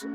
Hey,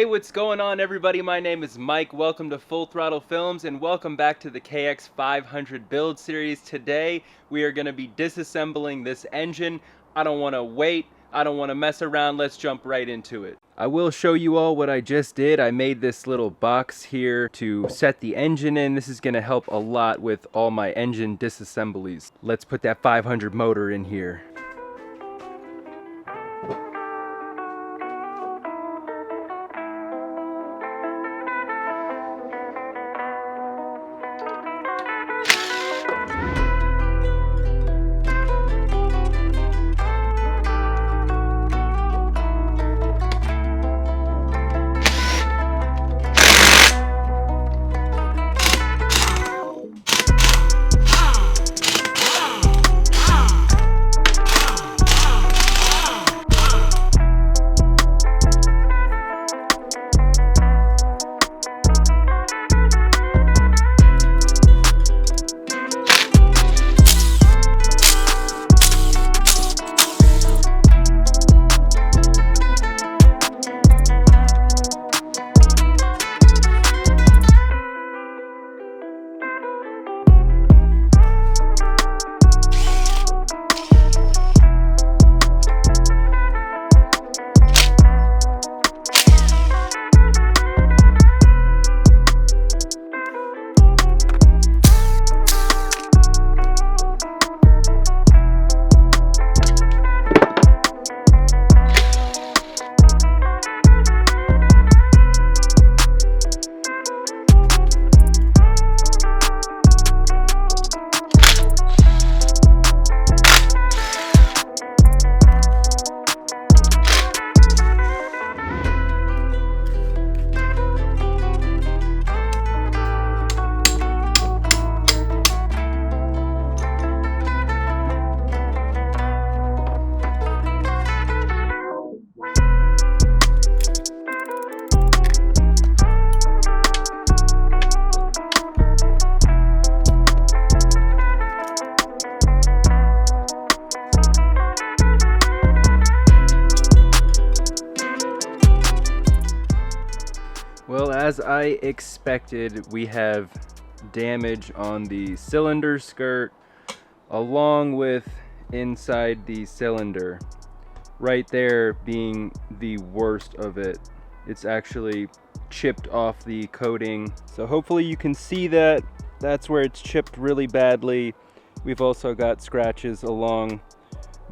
what's going on, everybody? My name is Mike. Welcome to Full Throttle Films and welcome back to the KX500 build series. Today we are going to be disassembling this engine. I don't want to wait. I don't want to mess around. Let's jump right into it. I will show you all what I just did. I made this little box here to set the engine in. This is going to help a lot with all my engine disassemblies. Let's put that 500 motor in here. Well, as I expected, we have damage on the cylinder skirt along with inside the cylinder. Right there being the worst of it. It's actually chipped off the coating. So hopefully you can see that. That's where it's chipped really badly. We've also got scratches along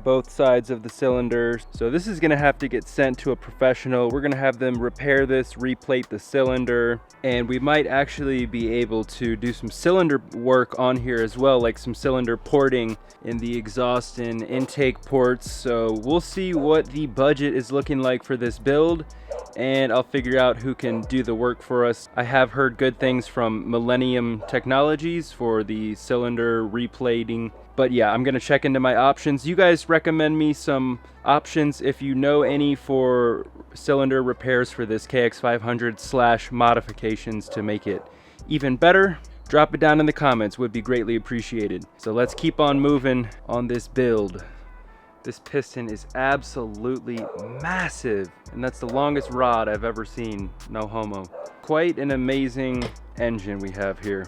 both sides of the cylinder. So this is gonna have to get sent to a professional. We're gonna have them repair this, replate the cylinder, and we might actually be able to do some cylinder work on here as well, like some cylinder porting in the exhaust and intake ports. So we'll see what the budget is looking like for this build, and I'll figure out who can do the work for us. I have heard good things from Millennium Technologies for the cylinder replating. But yeah, I'm gonna check into my options. You guys recommend me some options if you know any for cylinder repairs for this KX500 / modifications to make it even better. Drop it down in the comments, would be greatly appreciated. So let's keep on moving on this build. This piston is absolutely massive, and that's the longest rod I've ever seen, no homo. Quite an amazing engine we have here.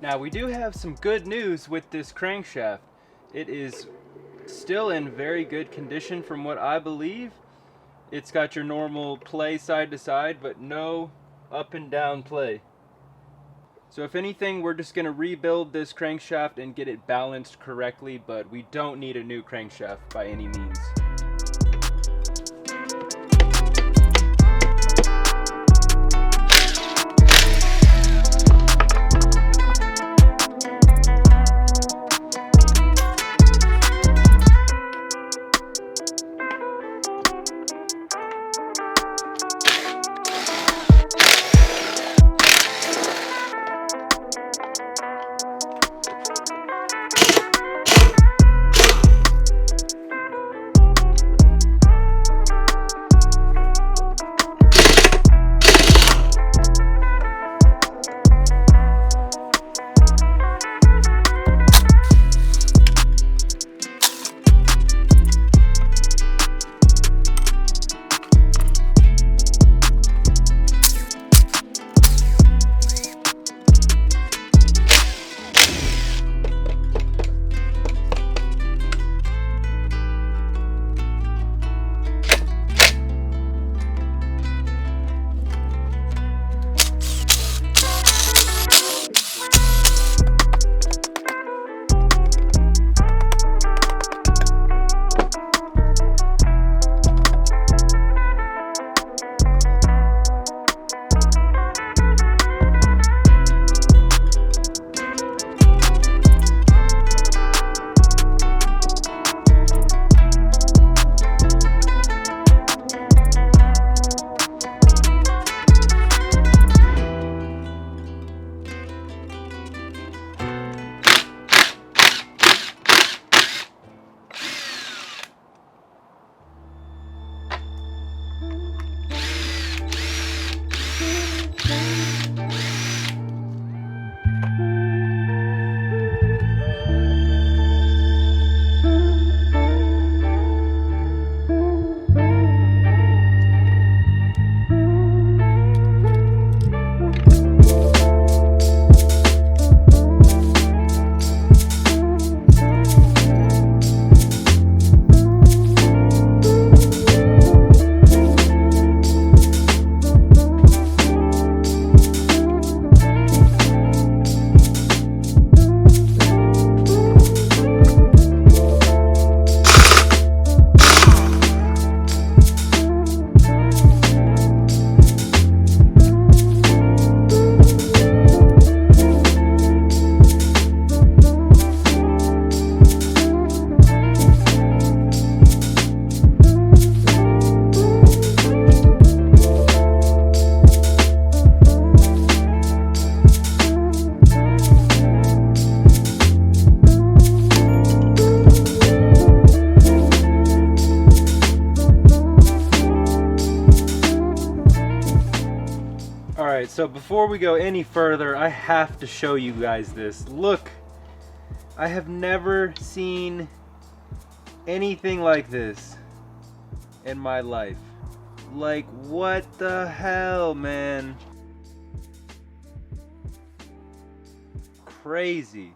Now we do have some good news with this crankshaft. It is still in very good condition from what I believe. It's got your normal play side to side, but no up and down play. So if anything, we're just gonna rebuild this crankshaft and get it balanced correctly, but we don't need a new crankshaft by any means. So before we go any further, I have to show you guys this. Look, I have never seen anything like this in my life. Like, what the hell, man? Crazy.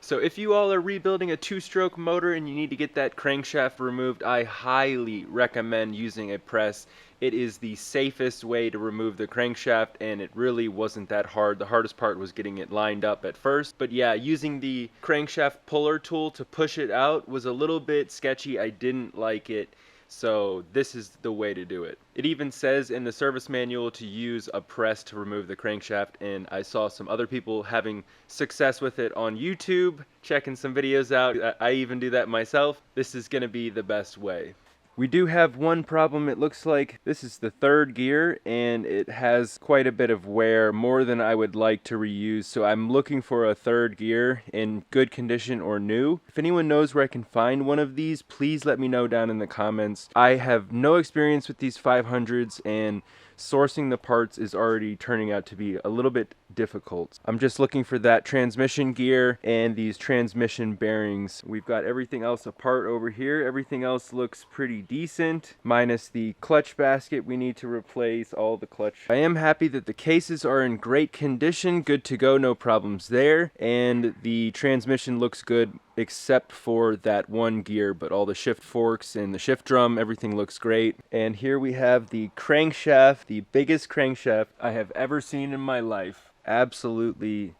So if you all are rebuilding a two-stroke motor and you need to get that crankshaft removed, I highly recommend using a press. It is the safest way to remove the crankshaft, and it really wasn't that hard. The hardest part was getting it lined up at first. But yeah, using the crankshaft puller tool to push it out was a little bit sketchy. I didn't like it. So this is the way to do it. It even says in the service manual to use a press to remove the crankshaft, and I saw some other people having success with it on YouTube, checking some videos out. I even do that myself. This is going to be the best way. We do have one problem. It looks like this is the third gear and it has quite a bit of wear, more than I would like to reuse. So I'm looking for a third gear in good condition or new. If anyone knows where I can find one of these, please let me know down in the comments. I have no experience with these 500s, and sourcing the parts is already turning out to be a little bit difficult. I'm just looking for that transmission gear and these transmission bearings. We've got everything else apart over here. Everything else looks pretty decent, minus the clutch basket. We need to replace all the clutch. I am happy that the cases are in great condition, good to go, no problems there, and the transmission looks good except for that one gear, but all the shift forks and the shift drum, everything looks great. And here we have the crankshaft, the biggest crankshaft I have ever seen in my life. Absolutely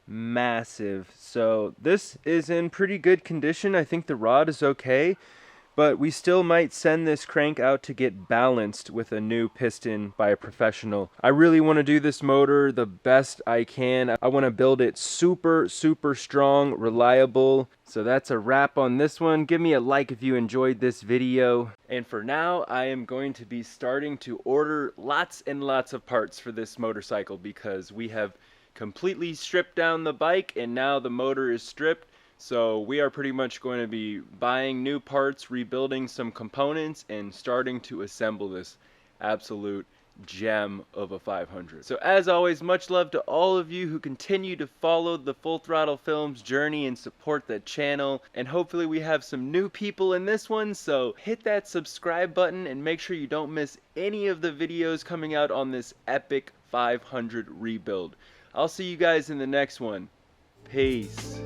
massive. So this is in pretty good condition. I think the rod is okay, but we still might send this crank out to get balanced with a new piston by a professional. I really want to do this motor the best I can. I want to build it super strong, reliable. So that's a wrap on this one. Give me a like if you enjoyed this video. And for now, I am going to be starting to order lots and lots of parts for this motorcycle, because we have completely stripped down the bike and now the motor is stripped. So we are pretty much going to be buying new parts, rebuilding some components, and starting to assemble this absolute gem of a 500. So as always, much love to all of you who continue to follow the Full Throttle Films journey and support the channel. And hopefully we have some new people in this one, so hit that subscribe button and make sure you don't miss any of the videos coming out on this epic 500 rebuild. I'll see you guys in the next one. Peace.